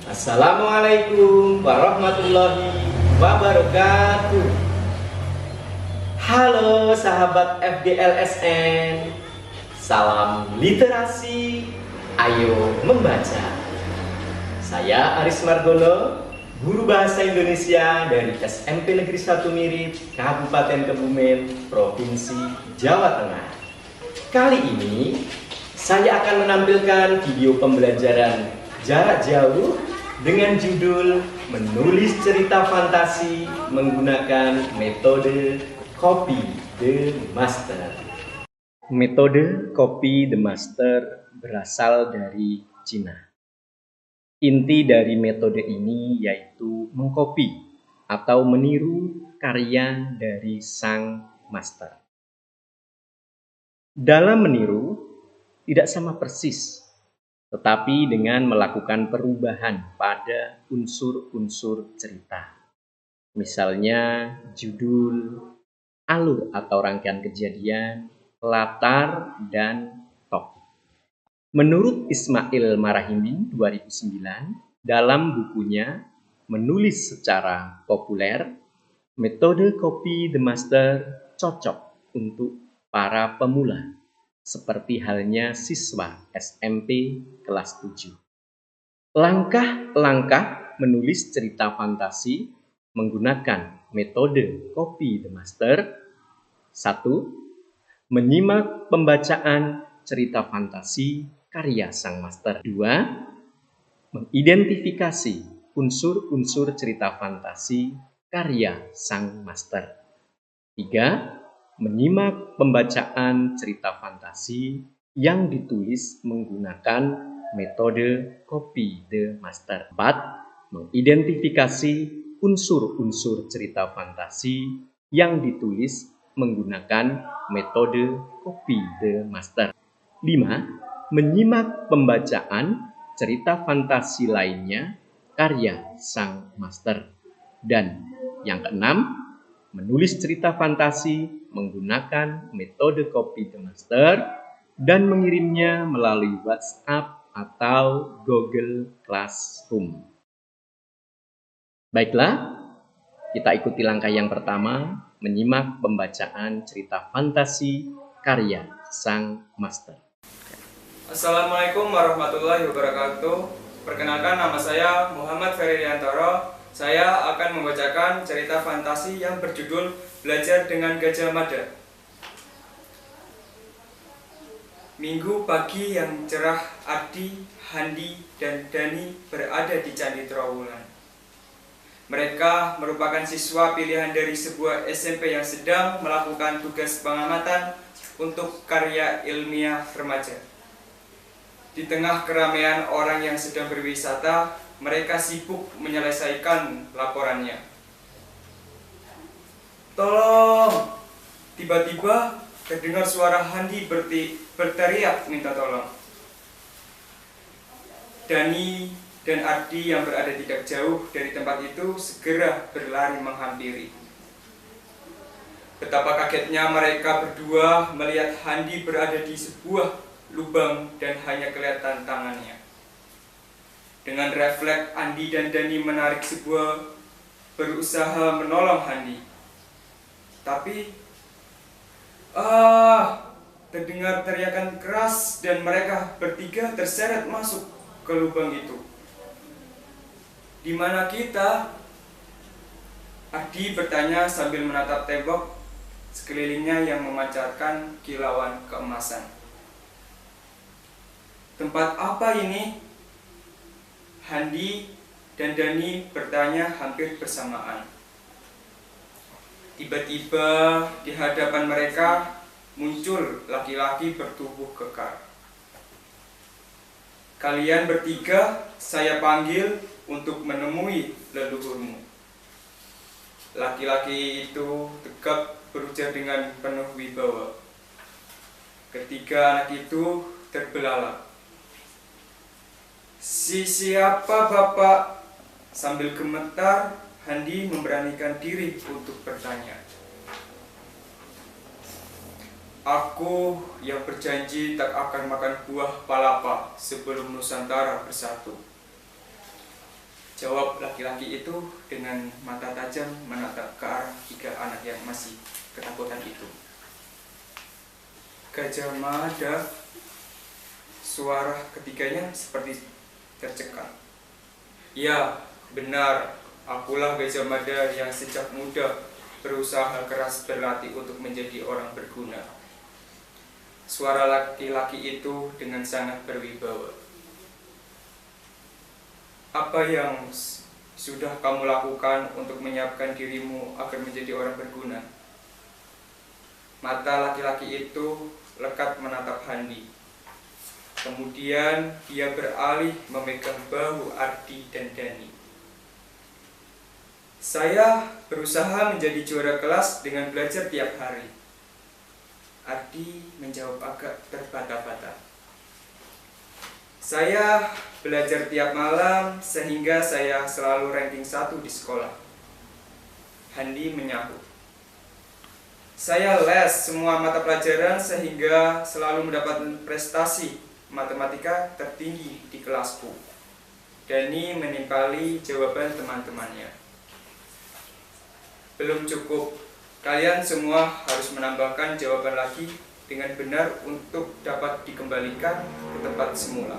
Assalamualaikum warahmatullahi wabarakatuh. Halo sahabat FDLSN, salam literasi, ayo membaca. Saya Aris Margono, guru bahasa Indonesia dari SMP Negeri 1 Mirip, Kabupaten Kebumen, Provinsi Jawa Tengah. Kali ini saya akan menampilkan video pembelajaran jarak jauh dengan judul menulis cerita fantasi menggunakan metode copy the master. Metode copy the master berasal dari Cina. Inti dari metode ini yaitu mengcopy atau meniru karya dari sang master. Dalam meniru tidak sama persis, tetapi dengan melakukan perubahan pada unsur-unsur cerita. Misalnya judul, alur atau rangkaian kejadian, latar, dan tokoh. Menurut Ismail Marahimi 2009, dalam bukunya Menulis Secara Populer, metode copy the master cocok untuk para pemula, seperti halnya siswa SMP kelas 7. Langkah-langkah menulis cerita fantasi menggunakan metode copy the master. 1. Menyimak pembacaan cerita fantasi karya sang master. 2. Mengidentifikasi unsur-unsur cerita fantasi karya sang master. 3. Menyimak pembacaan cerita fantasi yang ditulis menggunakan metode copy the master. 4. Mengidentifikasi unsur-unsur cerita fantasi yang ditulis menggunakan metode copy the master. 5. Menyimak pembacaan cerita fantasi lainnya karya sang master. Dan yang keenam, menulis cerita fantasi menggunakan metode copy the master dan mengirimnya melalui WhatsApp atau Google Classroom. Baiklah, kita ikuti langkah yang pertama, menyimak pembacaan cerita fantasi karya sang master. Assalamualaikum warahmatullahi wabarakatuh. Perkenalkan, nama saya Muhammad Feririantoro. Saya akan membacakan cerita fantasi yang berjudul Belajar dengan Gajah Mada. Minggu pagi yang cerah, Adi, Handi, dan Dani berada di Candi Trowulan. Mereka merupakan siswa pilihan dari sebuah SMP yang sedang melakukan tugas pengamatan untuk karya ilmiah remaja. Di tengah keramaian orang yang sedang berwisata, mereka sibuk menyelesaikan laporannya. Tolong! Tiba-tiba terdengar suara Handi berteriak minta tolong. Dani dan Ardi yang berada tidak jauh dari tempat itu segera berlari menghampiri. Betapa kagetnya mereka berdua melihat Handi berada di sebuah lubang dan hanya kelihatan tangannya. Dengan refleks, Andi dan Dani menarik berusaha menolong Handi. Tapi, terdengar teriakan keras dan mereka bertiga terseret masuk ke lubang itu. Di mana kita? Adi bertanya sambil menatap tembok sekelilingnya yang memancarkan kilauan keemasan. Tempat apa ini? Handi dan Dani bertanya hampir bersamaan. Tiba-tiba di hadapan mereka muncul laki-laki bertubuh kekar. Kalian bertiga saya panggil untuk menemui leluhurmu. Laki-laki itu tegap berujar dengan penuh wibawa. Ketiga anak itu terbelalak. Siapa Bapak? Sambil gemetar, Handi memberanikan diri untuk bertanya. Aku yang berjanji tak akan makan buah palapa sebelum Nusantara bersatu. Jawab laki-laki itu dengan mata tajam menatap ke arah 3 anak yang masih ketakutan itu. Gajah Mada, suara ketiganya seperti tercekat. Ya, benar, akulah Gajah Mada yang sejak muda berusaha keras berlatih untuk menjadi orang berguna. Suara laki-laki itu dengan sangat berwibawa. Apa yang sudah kamu lakukan untuk menyiapkan dirimu agar menjadi orang berguna? Mata laki-laki itu lekat menatap Handi. Kemudian dia beralih memegang bahu Ardi dan Dani. Saya berusaha menjadi juara kelas dengan belajar tiap hari. Ardi menjawab agak terbata-bata. Saya belajar tiap malam sehingga saya selalu ranking 1 di sekolah. Handi menyahut. Saya les semua mata pelajaran sehingga selalu mendapat prestasi matematika tertinggi di kelasku. Dani menimpali jawaban teman-temannya. Belum cukup, kalian semua harus menambahkan jawaban lagi dengan benar untuk dapat dikembalikan ke tempat semula.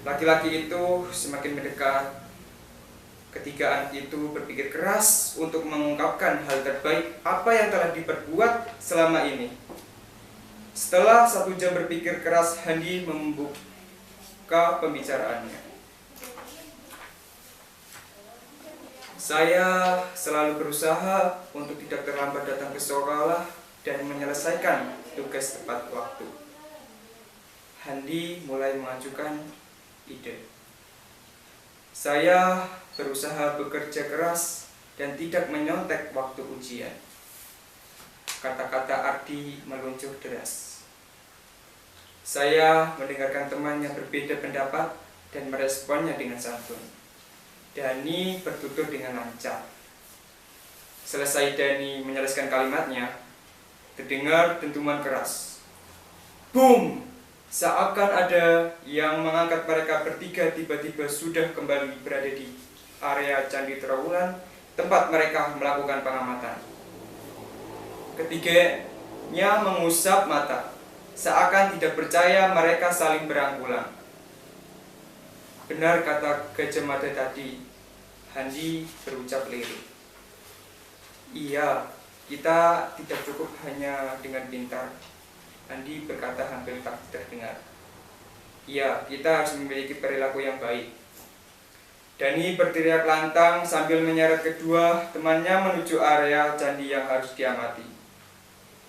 Laki-laki itu semakin mendekat. Ketiga anak itu berpikir keras untuk mengungkapkan hal terbaik apa yang telah diperbuat selama ini. Setelah 1 jam berpikir keras, Handi membuka pembicaraannya. Saya selalu berusaha untuk tidak terlambat datang ke sekolah dan menyelesaikan tugas tepat waktu. Handi mulai mengajukan ide. Saya berusaha bekerja keras dan tidak menyontek waktu ujian. Kata-kata Ardi meluncur deras. Saya mendengarkan teman yang berbeda pendapat dan meresponnya dengan santun. Dani bertutur dengan lancar. Selesai Dani menyelesaikan kalimatnya, terdengar dentuman keras. Boom! Seakan ada yang mengangkat mereka bertiga tiba-tiba sudah kembali berada di area Candi Trowulan, tempat mereka melakukan pengamatan. Ketiganya mengusap mata, seakan tidak percaya mereka saling berangkulan. Benar kata Gajah Mada tadi, Handi berucap lirik. Iya, kita tidak cukup hanya dengan pintar. Handi berkata hampir tak terdengar. Iya, kita harus memiliki perilaku yang baik. Dani berteriak lantang sambil menyeret kedua temannya menuju area candi yang harus diamati.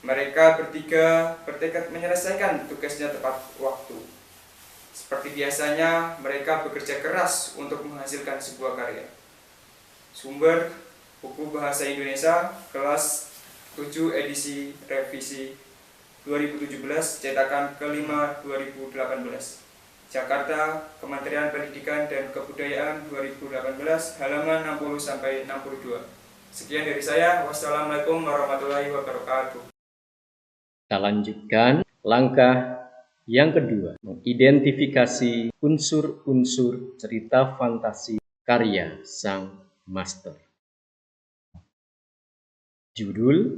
Mereka bertiga bertekad menyelesaikan tugasnya tepat waktu. Seperti biasanya, mereka bekerja keras untuk menghasilkan sebuah karya. Sumber buku Bahasa Indonesia kelas 7 edisi revisi 2017 cetakan kelima 2018. Jakarta, Kementerian Pendidikan dan Kebudayaan 2018, halaman 60 sampai 62. Sekian dari saya. Wassalamualaikum warahmatullahi wabarakatuh. Kita lanjutkan langkah yang kedua, mengidentifikasi unsur-unsur cerita fantasi karya sang master. Judul: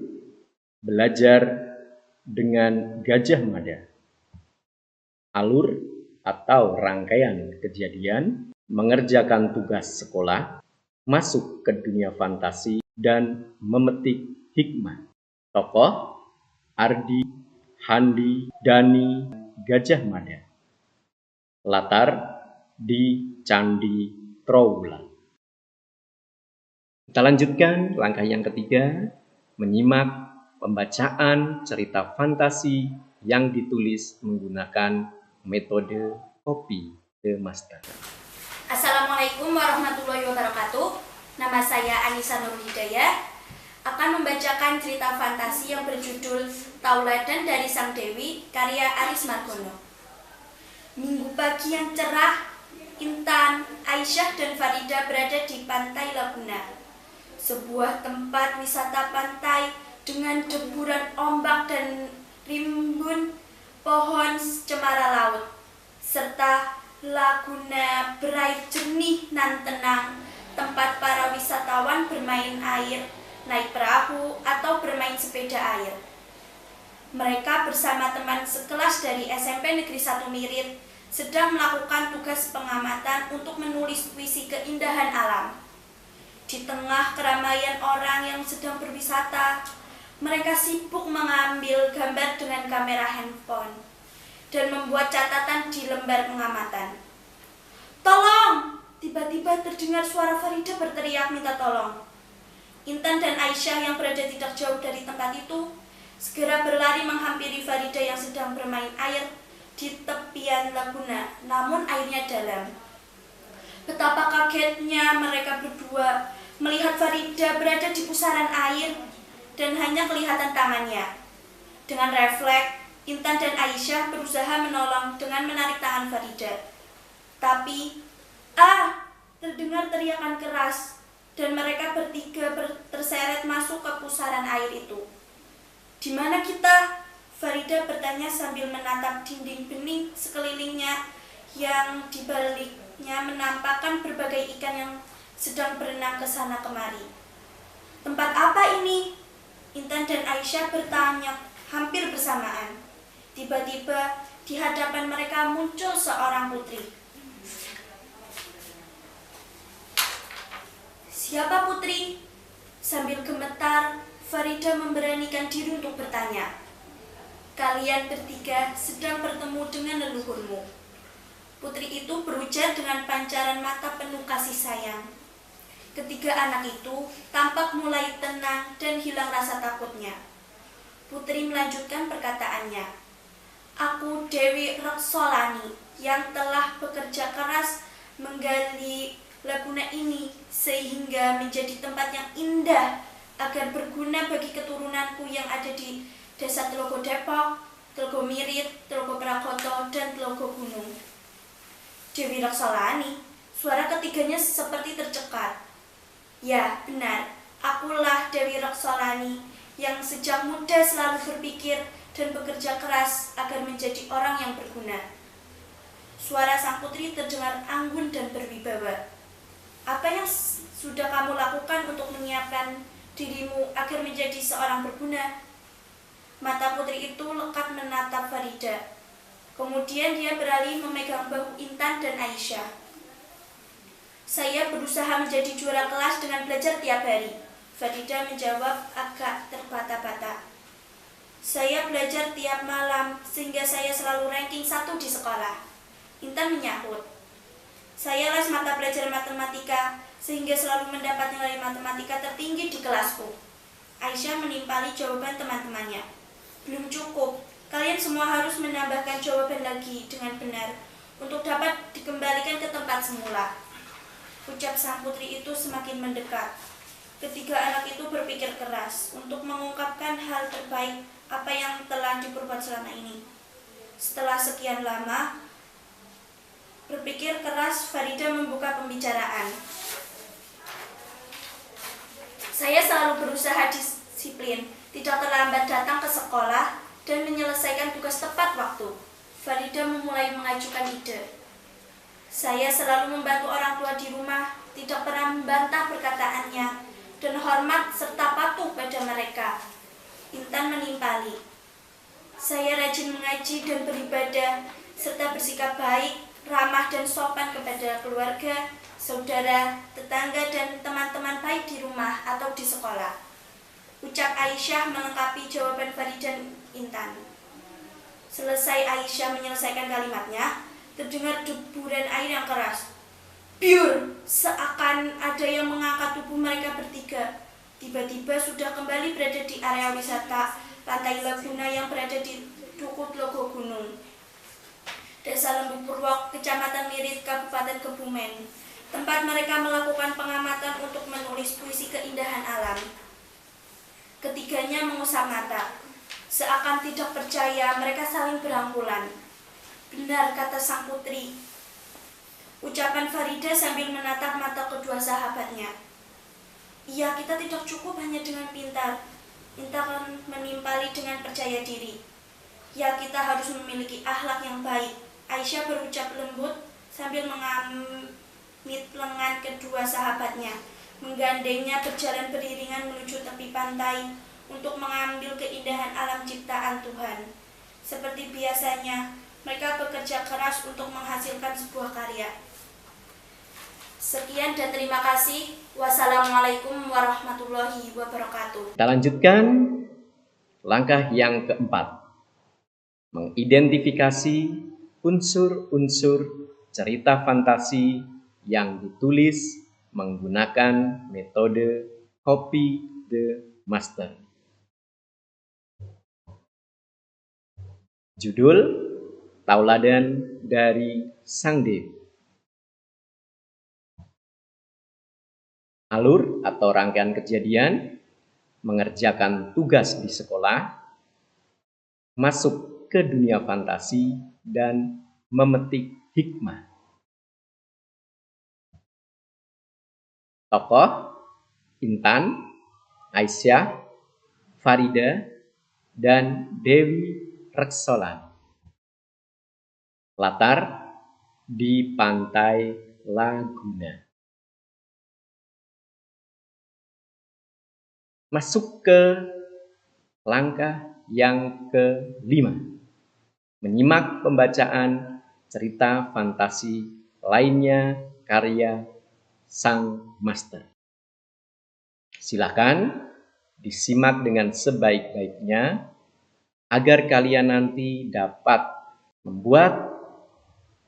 Belajar dengan Gajah Mada. Alur atau rangkaian kejadian: mengerjakan tugas sekolah, masuk ke dunia fantasi, dan memetik hikmah. Tokoh: Ardi, Handi, Dani, Gajah Mada. Latar: di Candi Trowulan. Kita lanjutkan langkah yang ketiga, menyimak pembacaan cerita fantasi yang ditulis menggunakan metode copy the master. Assalamualaikum warahmatullahi wabarakatuh. Nama saya Anissa Nur Hidayah, akan membacakan cerita fantasi yang berjudul Tauladan dari Sang Dewi, karya Aris Margono. Minggu pagi yang cerah, Intan, Aisyah dan Farida berada di Pantai Laguna, sebuah tempat wisata pantai dengan deburan ombak dan rimbun pohon cemara laut, serta laguna berair jernih nan tenang, tempat para wisatawan bermain air, naik perahu, atau bermain sepeda air. Mereka bersama teman sekelas dari SMP Negeri 1 Mirit sedang melakukan tugas pengamatan untuk menulis puisi keindahan alam. Di tengah keramaian orang yang sedang berwisata, mereka sibuk mengambil gambar dengan kamera handphone dan membuat catatan di lembar pengamatan. "Tolong!" Tiba-tiba terdengar suara Farida berteriak minta tolong. Intan dan Aisyah yang berada tidak jauh dari tempat itu segera berlari menghampiri Farida yang sedang bermain air di tepian laguna, namun airnya dalam. Betapa kagetnya mereka berdua melihat Farida berada di pusaran air dan hanya kelihatan tangannya. Dengan refleks, Intan dan Aisyah berusaha menolong dengan menarik tangan Farida. Tapi, terdengar teriakan keras dan mereka bertiga terseret masuk ke pusaran air itu. "Di mana kita?" Farida bertanya sambil menatap dinding bening sekelilingnya yang di baliknya menampakkan berbagai ikan yang sedang berenang ke sana kemari. "Tempat apa ini?" Intan dan Aisyah bertanya hampir bersamaan. Tiba-tiba di hadapan mereka muncul seorang putri. "Siapa putri?" Sambil gemetar, Farida memberanikan diri untuk bertanya. "Kalian bertiga sedang bertemu dengan leluhurmu." Putri itu berujar dengan pancaran mata penuh kasih sayang. Ketiga anak itu tampak mulai tenang dan hilang rasa takutnya. Putri melanjutkan perkataannya. "Aku Dewi Reksolani yang telah bekerja keras menggali laguna ini sehingga menjadi tempat yang indah agar berguna bagi keturunanku yang ada di Desa Telogo Depok, Telogo Mirit, Telogo Prakoto, dan Telogo Gunung." Dewi Reksolani, suara ketiganya seperti tercekat. "Ya, benar, akulah Dewi Reksolani yang sejak muda selalu berpikir dan bekerja keras agar menjadi orang yang berguna." Suara sang putri terdengar anggun dan berwibawa. "Apa yang sudah kamu lakukan untuk menyiapkan dirimu agar menjadi seorang berguna?" Mata putri itu lekat menatap Farida. Kemudian dia beralih memegang bahu Intan dan Aisyah. "Saya berusaha menjadi juara kelas dengan belajar tiap hari," Farida menjawab agak terbata-bata. "Saya belajar tiap malam sehingga saya selalu ranking 1 di sekolah," Intan menyahut. "Saya les mata pelajaran matematika sehingga selalu mendapat nilai matematika tertinggi di kelasku," Aisyah menimpali jawaban teman-temannya. "Belum cukup, kalian semua harus menambahkan jawaban lagi dengan benar untuk dapat dikembalikan ke tempat semula," ucap sang putri itu semakin mendekat. Ketiga anak itu berpikir keras untuk mengungkapkan hal terbaik apa yang telah diperbuat selama ini. Setelah sekian lama berpikir keras, Farida membuka pembicaraan. "Saya selalu berusaha disiplin, tidak terlambat datang ke sekolah, dan menyelesaikan tugas tepat waktu." Farida memulai mengajukan ide. "Saya selalu membantu orang tua di rumah, tidak pernah membantah perkataannya, dan hormat serta patuh pada mereka," Intan menimpali. "Saya rajin mengaji dan beribadah, serta bersikap baik, ramah dan sopan kepada keluarga, saudara, tetangga, dan teman-teman baik di rumah atau di sekolah," ucap Aisyah melengkapi jawaban Farida dan Intan. Selesai Aisyah menyelesaikan kalimatnya, terdengar deburan air yang keras. Biur, seakan ada yang mengangkat tubuh mereka bertiga. Tiba-tiba sudah kembali berada di area wisata Pantai Laguna yang berada di Duku Telogo Gunung, Desa Lembu Purwok, Kecamatan Mirit, Kabupaten Kebumen, tempat mereka melakukan pengamatan untuk menulis puisi keindahan alam. Ketiganya mengusap mata. Seakan tidak percaya, mereka saling berangkulan. "Benar," kata sang putri, ucapan Farida sambil menatap mata kedua sahabatnya. "Iya, kita tidak cukup hanya dengan pintar," Intan menimpali dengan percaya diri. "Ya, kita harus memiliki akhlak yang baik," Aisyah berucap lembut sambil mengamit lengan kedua sahabatnya. Menggandengnya berjalan beriringan menuju tepi pantai untuk mengambil keindahan alam ciptaan Tuhan. Seperti biasanya, mereka bekerja keras untuk menghasilkan sebuah karya. Sekian dan terima kasih. Wassalamualaikum warahmatullahi wabarakatuh. Kita lanjutkan langkah yang keempat. Mengidentifikasi unsur-unsur cerita fantasi yang ditulis menggunakan metode copy the master. Judul Tauladan dari Sang Dewi. Alur atau rangkaian kejadian: mengerjakan tugas di sekolah, masuk ke dunia fantasi, dan memetik hikmah. Tokoh: Intan, Aisyah, Farida, dan Dewi Reksolan. Latar: di Pantai Laguna. Masuk ke langkah yang kelima. Menyimak pembacaan cerita fantasi lainnya karya sang master. Silakan disimak dengan sebaik-baiknya agar kalian nanti dapat membuat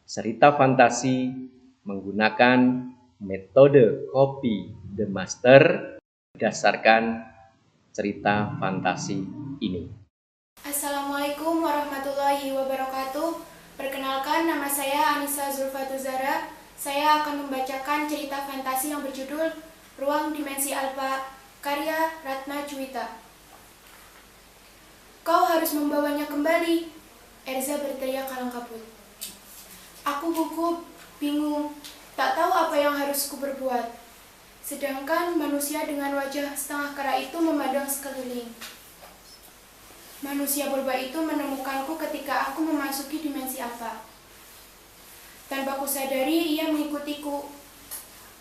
cerita fantasi menggunakan metode copy the master berdasarkan cerita fantasi ini. Assalamualaikum warahmatullahi wabarakatuh. Perkenalkan, nama saya Anissa Zulfatuzara. Saya akan membacakan cerita fantasi yang berjudul Ruang Dimensi Alfa, karya Ratna Juwita. Kau harus membawanya kembali, Erza berteriak kalang kabut. Aku gugup, bingung, tak tahu apa yang harus kuperbuat. Sedangkan manusia dengan wajah setengah kera itu memandang sekeliling. Manusia purba itu menemukanku ketika aku memasuki dimensi alfa. Tanpa kusadari, ia mengikutiku.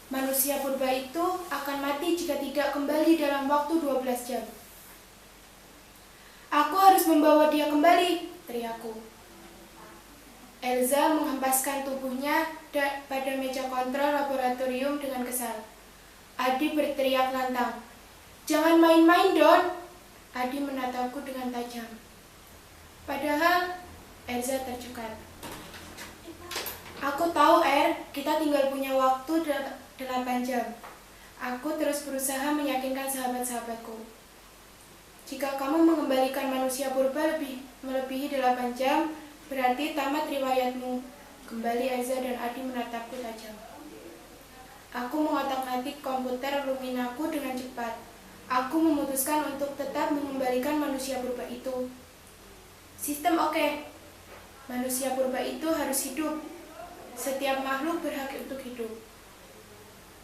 Manusia purba itu akan mati jika tidak kembali dalam waktu 12 jam. Aku harus membawa dia kembali, teriakku. Elza menghempaskan tubuhnya pada meja kontrol laboratorium dengan kesal. Adi berteriak lantang. Jangan main-main, Don. Adi menatapku dengan tajam. Padahal Elza tercekat. Aku tahu, kita tinggal punya waktu 8 jam. Aku terus berusaha meyakinkan sahabat-sahabatku. Jika kamu mengembalikan manusia purba melebihi 8 jam, berarti tamat riwayatmu. Kembali Elza dan Adi menatapku tajam. Aku mengotak-atik komputer Luminaku dengan cepat. Aku memutuskan untuk tetap mengembalikan manusia purba itu. Sistem oke. Manusia purba itu harus hidup. Setiap makhluk berhak untuk hidup.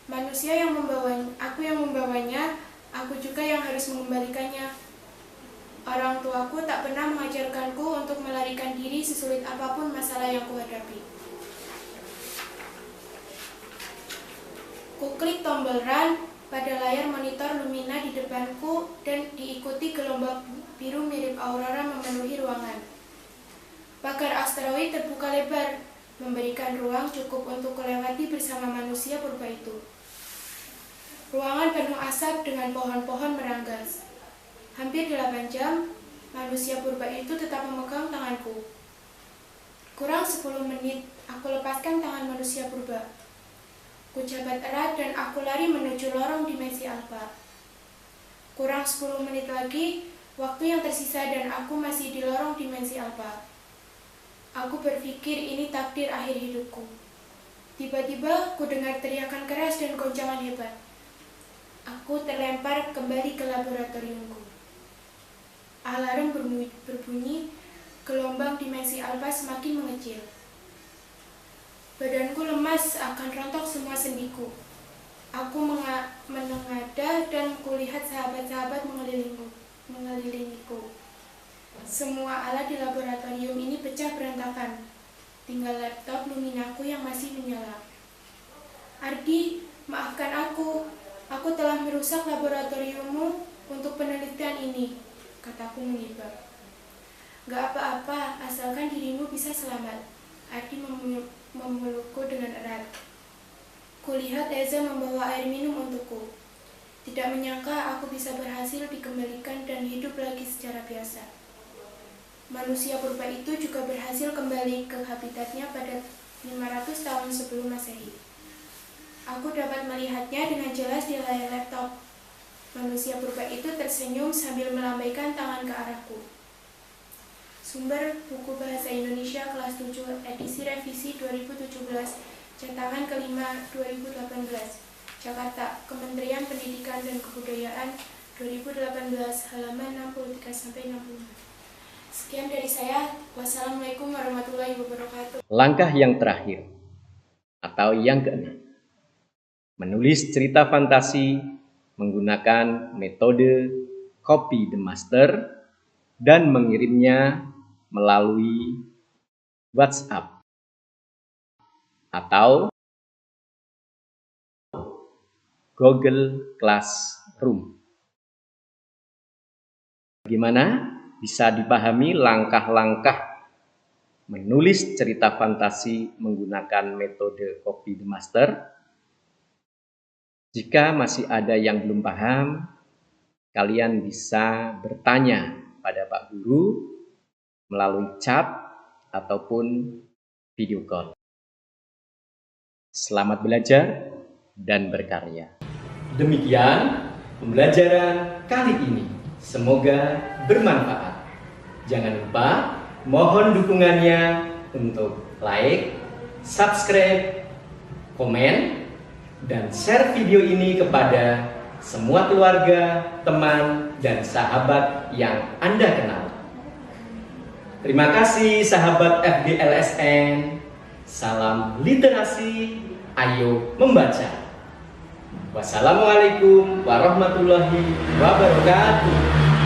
Manusia yang membawanya, aku juga yang harus mengembalikannya. Orang tuaku tak pernah mengajarkanku untuk melarikan diri sesulit apapun masalah yang kuhadapi. Kuklik tombol run pada layar monitor Lumina di depanku dan diikuti gelombang biru mirip aurora memenuhi ruangan. Pagar asteroid terbuka lebar, memberikan ruang cukup untuk kelewati bersama manusia purba itu. Ruangan penuh asap dengan pohon-pohon meranggas. Hampir 8 jam, manusia purba itu tetap memegang tanganku. Kurang 10 menit, aku lepaskan tangan manusia purba. Kujabat erat dan aku lari menuju lorong dimensi alfa. Kurang 10 menit lagi, waktu yang tersisa dan aku masih di lorong dimensi alfa. Aku berpikir ini takdir akhir hidupku. Tiba-tiba ku dengar teriakan keras dan goncangan hebat. Aku terlempar kembali ke laboratoriumku. Alarm berbunyi, gelombang dimensi alfa semakin mengecil. Badanku lemas, akan rontok semua sendiku. Aku menengadah dan kulihat sahabat-sahabat mengelilingiku. Semua alat di laboratorium ini pecah berantakan. Tinggal laptop Luminaku yang masih menyala. Ardi, maafkan aku. Aku telah merusak laboratoriummu untuk penelitian ini, kataku mengibak. Gak apa-apa, asalkan dirimu bisa selamat. Ardi memelukku dengan erat. Kulihat Eza membawa air minum untukku. Tidak menyangka aku bisa berhasil dikembalikan dan hidup lagi secara biasa. Manusia purba itu juga berhasil kembali ke habitatnya pada 500 tahun sebelum Masehi. Aku dapat melihatnya dengan jelas di layar laptop. Manusia purba itu tersenyum sambil melambaikan tangan ke arahku. Sumber buku Bahasa Indonesia kelas 7 edisi revisi 2017, cetakan kelima 2018. Jakarta, Kementerian Pendidikan dan Kebudayaan 2018, halaman 63-65. Sekian dari saya. Wassalamualaikum warahmatullahi wabarakatuh. Langkah yang terakhir atau yang keenam, menulis cerita fantasi menggunakan metode copy the master dan mengirimnya melalui WhatsApp atau Google Classroom. Bagaimana bisa dipahami langkah-langkah menulis cerita fantasi menggunakan metode copy the master? Jika masih ada yang belum paham, kalian bisa bertanya pada Pak Guru melalui chat ataupun video call. Selamat belajar dan berkarya. Demikian pembelajaran kali ini. Semoga bermanfaat. Jangan lupa mohon dukungannya untuk like, subscribe, komen, dan share video ini kepada semua keluarga, teman, dan sahabat yang Anda kenal. Terima kasih sahabat FGLSN. Salam literasi, ayo membaca. Wassalamualaikum warahmatullahi wabarakatuh.